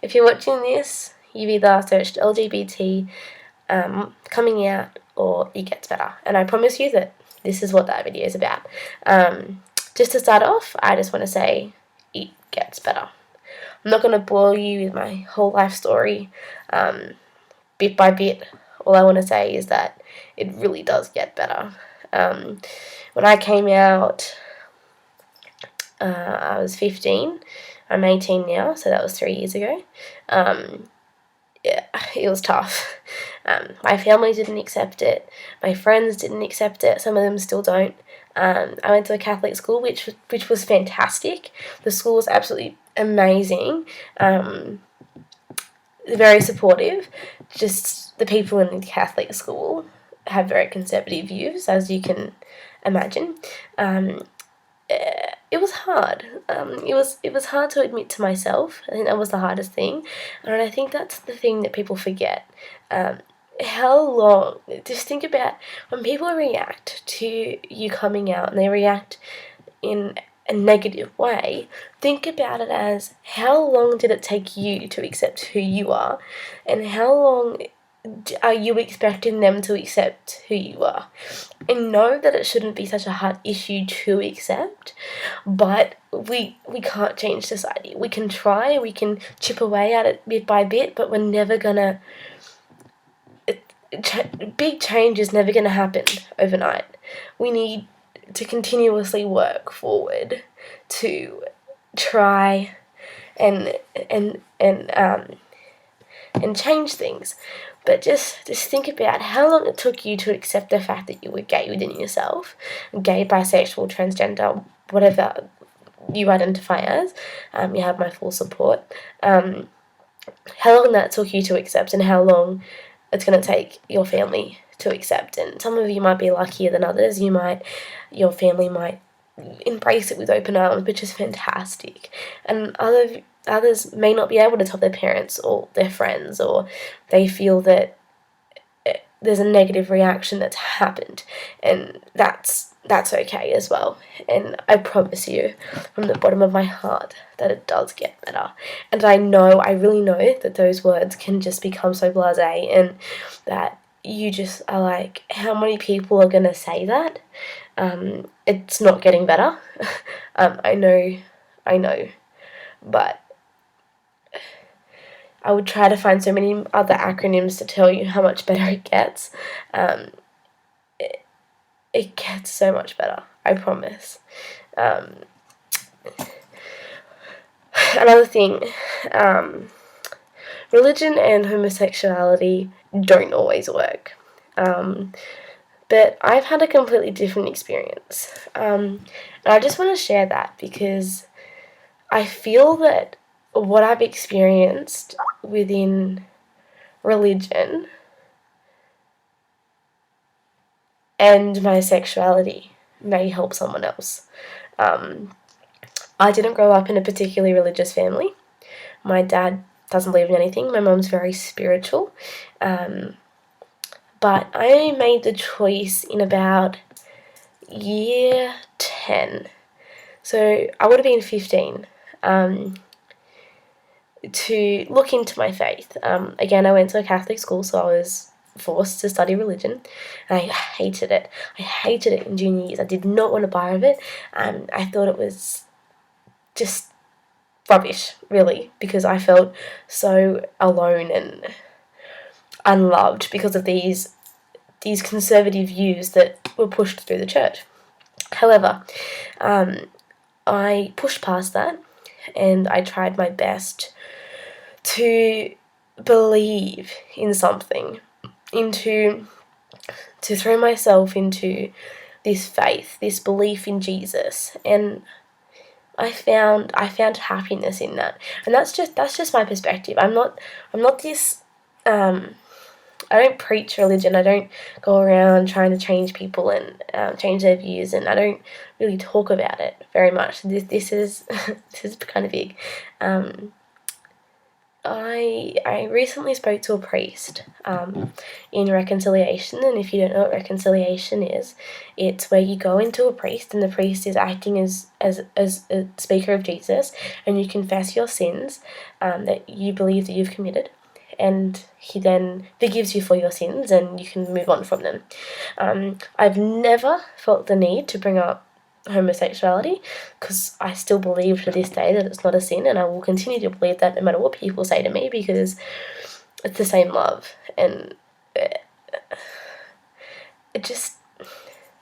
if you're watching this, you've either searched LGBT coming out or it gets better. And I promise you that this is what that video is about. Just to start off, I just want to say it gets better. I'm not going to bore you with my whole life story bit by bit. All I want to say is that it really does get better. When I came out, I was 15. I'm 18 now, so that was 3 years ago. Yeah, it was tough. My family didn't accept it. My friends didn't accept it. Some of them still don't. I went to a Catholic school, which was fantastic. The school was absolutely amazing. Very supportive. Just the people in the Catholic school have very conservative views, as you can imagine. It was hard. It was hard to admit to myself. I think that was the hardest thing, and I think that's the thing that people forget. How long? Just think about when people react to you coming out, and they react in a negative way. Think about it as, how long did it take you to accept who you are, and how long are you expecting them to accept who you are? And know that it shouldn't be such a hard issue to accept, but we can't change society. We can try, we can chip away at it bit by bit, but we're never gonna... big change is never gonna happen overnight. We need to continuously work forward to try and change things. But just think about how long it took you to accept the fact that you were gay within yourself. Gay, bisexual, transgender, whatever you identify as. You have my full support. How long that took you to accept, and how long it's going to take your family to accept. And some of you might be luckier than others. Your family might embrace it with open arms, which is fantastic. And others may not be able to tell their parents or their friends, or they feel that there's a negative reaction that's happened, and that's okay as well. And I promise you from the bottom of my heart that it does get better. And I really know that those words can just become so blasé, and that you just are like, how many people are going to say that? It's not getting better. I know, but I would try to find so many other acronyms to tell you how much better it gets. It gets so much better, I promise. Another thing, religion and homosexuality don't always work. But I've had a completely different experience. And I just want to share that, because I feel that what I've experienced within religion and my sexuality may help someone else. I didn't grow up in a particularly religious family. My dad doesn't believe in anything. My mum's very spiritual. But I made the choice in about year 10. So I would have been 15. To look into my faith. Again, I went to a Catholic school, so I was forced to study religion, and I hated it. I hated it in junior years. I did not want a bar of it. I thought it was just rubbish, really, because I felt so alone and unloved because of these conservative views that were pushed through the church. However, I pushed past that, and I tried my best to believe in something, to throw myself into this faith, this belief in Jesus, and I found happiness in that. And that's just my perspective. I'm not this I don't preach religion. I don't go around trying to change people and change their views, and I don't really talk about it very much. This is this is kind of big. I recently spoke to a priest in reconciliation, and if you don't know what reconciliation is, it's where you go into a priest, and the priest is acting as a speaker of Jesus, and you confess your sins that you believe that you've committed, and he then forgives you for your sins, and you can move on from them. I've never felt the need to bring up homosexuality, because I still believe to this day that it's not a sin, and I will continue to believe that no matter what people say to me, because it's the same love, and it just,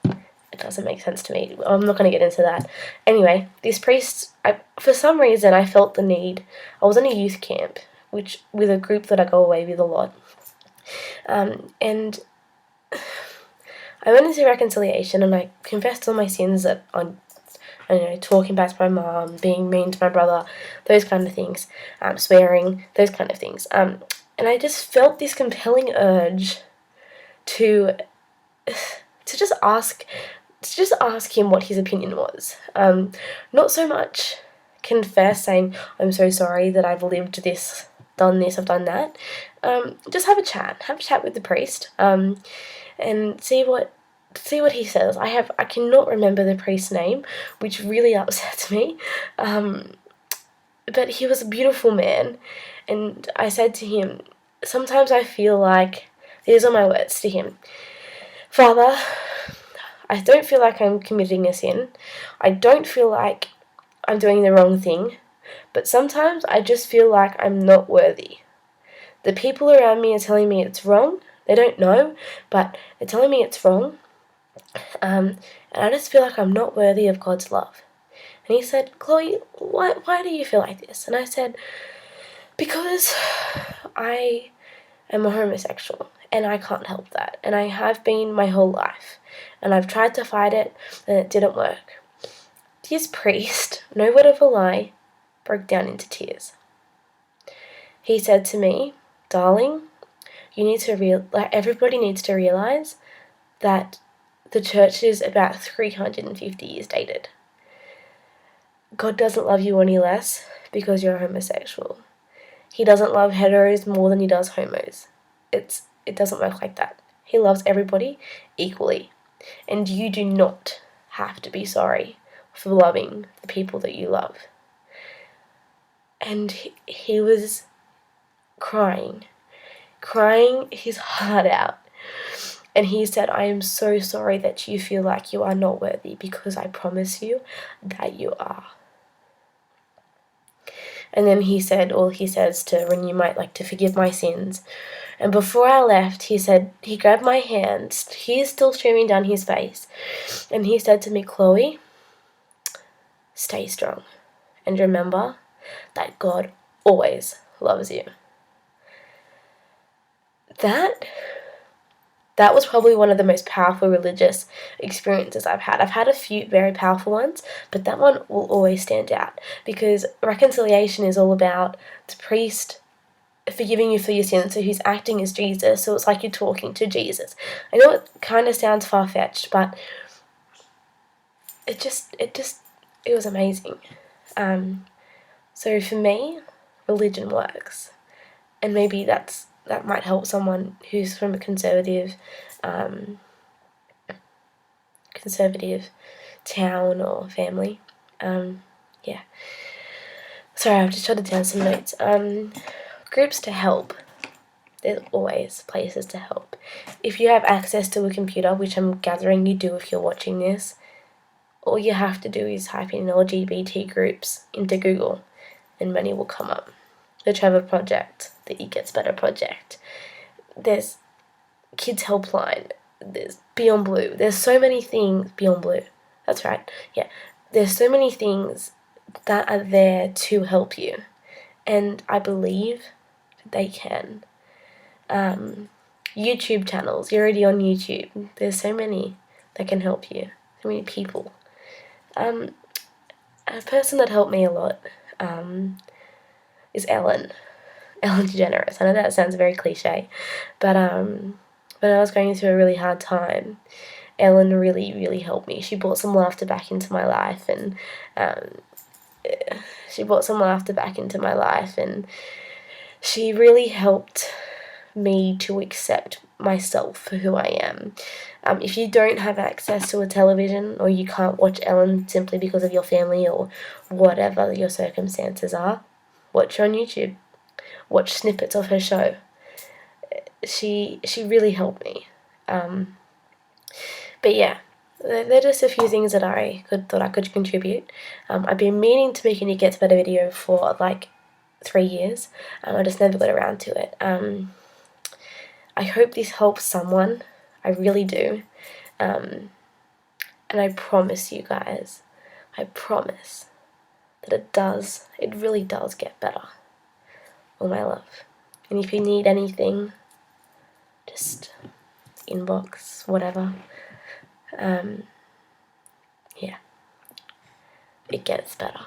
it doesn't make sense to me. I'm not going to get into that. Anyway, this priest, for some reason I felt the need. I was in a youth camp, which with a group that I go away with a lot, and I went into reconciliation, and I confessed all my sins that talking back to my mom, being mean to my brother, those kind of things, swearing, those kind of things. And I just felt this compelling urge to just ask him what his opinion was. Not so much confess, saying, I'm so sorry that I've lived this, done this, I've done that. Just have a chat with the priest, and see what he says. I cannot remember the priest's name, which really upsets me. But he was a beautiful man, and I said to him, sometimes I feel like, these are my words to him, Father, I don't feel like I'm committing a sin. I don't feel like I'm doing the wrong thing, but sometimes I just feel like I'm not worthy. The people around me are telling me it's wrong. They don't know, but they're telling me it's wrong. And I just feel like I'm not worthy of God's love. And he said, Chloe, why do you feel like this? And I said, because I am a homosexual, and I can't help that. And I have been my whole life. And I've tried to fight it, and it didn't work. This priest, no word of a lie, broke down into tears. He said to me, darling, you need to everybody needs to realize that the church is about 350 years dated. God doesn't love you any less because you're homosexual. He doesn't love heteros more than he does homos. It doesn't work like that. He loves everybody equally. And you do not have to be sorry for loving the people that you love. And he was crying his heart out. And he said, I am so sorry that you feel like you are not worthy, because I promise you that you are. And then he says to renew to forgive my sins. And before I left, he grabbed my hand, tears still streaming down his face, and he said to me, Chloe, stay strong, and remember that God always loves you. That was probably one of the most powerful religious experiences I've had. I've had a few very powerful ones, but that one will always stand out, because reconciliation is all about the priest forgiving you for your sins, so he's acting as Jesus, so it's like you're talking to Jesus. I know it kind of sounds far-fetched, but it was amazing. So for me, religion works, and maybe that might help someone who's from a conservative town or family. Yeah. Sorry, I've just jotted down some notes. Groups to help. There's always places to help. If you have access to a computer, which I'm gathering you do if you're watching this, all you have to do is type in LGBT groups into Google, and many will come up. The Trevor Project, the It Gets Better Project. There's Kids Helpline. There's Beyond Blue. There's so many things. Beyond Blue. That's right. Yeah. There's so many things that are there to help you. And I believe they can. YouTube channels. You're already on YouTube. There's so many that can help you. So many people. A person that helped me a lot is Ellen DeGeneres. I know that sounds very cliche, but when I was going through a really hard time, Ellen really, really helped me. She brought some laughter back into my life, and she really helped me to accept myself for who I am. If you don't have access to a television, or you can't watch Ellen simply because of your family or whatever your circumstances are, watch her on YouTube. Watch snippets of her show. She really helped me. But yeah, they're just a few things that I thought I could contribute. I've been meaning to make a New Gets Better video for like 3 years. I just never got around to it. I hope this helps someone. I really do. And I promise you guys, I promise that it really does get better. All my love. And if you need anything, just inbox, whatever. Yeah, it gets better.